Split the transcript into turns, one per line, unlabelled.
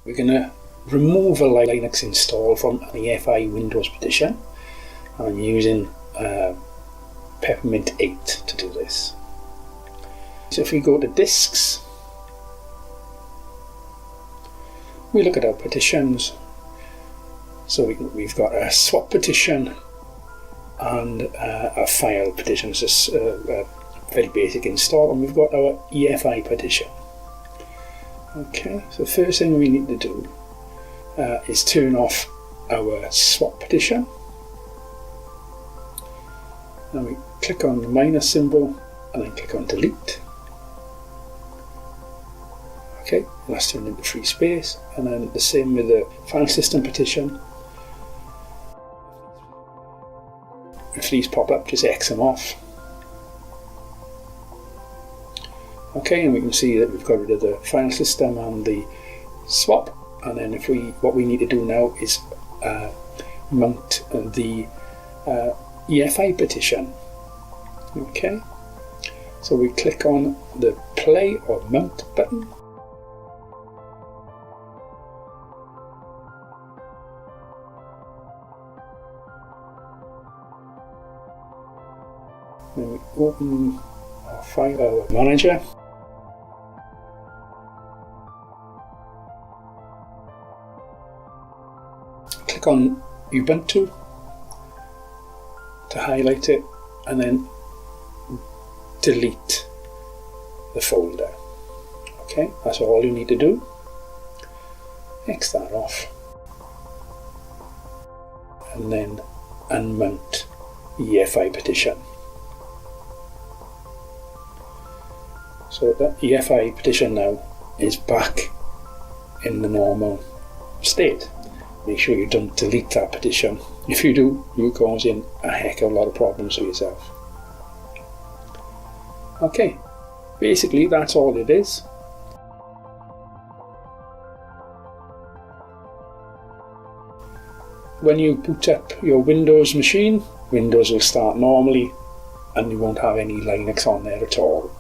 We're going to remove a Linux install from an EFI Windows partition. I'm using Peppermint 8 to do this. So if we go to disks, we look at our partitions. So we've got a swap partition and a file partition. It's just a very basic install, and we've got our EFI partition. Okay, so the first thing we need to do is turn off our swap partition. And we click on the minus symbol and then click on delete. Okay, and that's turned into free space. And then the same with the file system partition. If these pop up, just X them off. Okay, and we can see that we've got rid of the file system and the swap. And then what we need to do now is mount the EFI partition. Okay, so we click on the play or mount button. Then we open our file manager. Click on Ubuntu to highlight it, and then delete the folder. Okay, that's all you need to do. X that off, and then unmount the EFI partition. So that EFI partition now is back in the normal state. Make sure you don't delete that partition. If you do, you're causing a heck of a lot of problems for yourself. Okay, basically that's all it is. When you boot up your Windows machine, Windows will start normally and you won't have any Linux on there at all.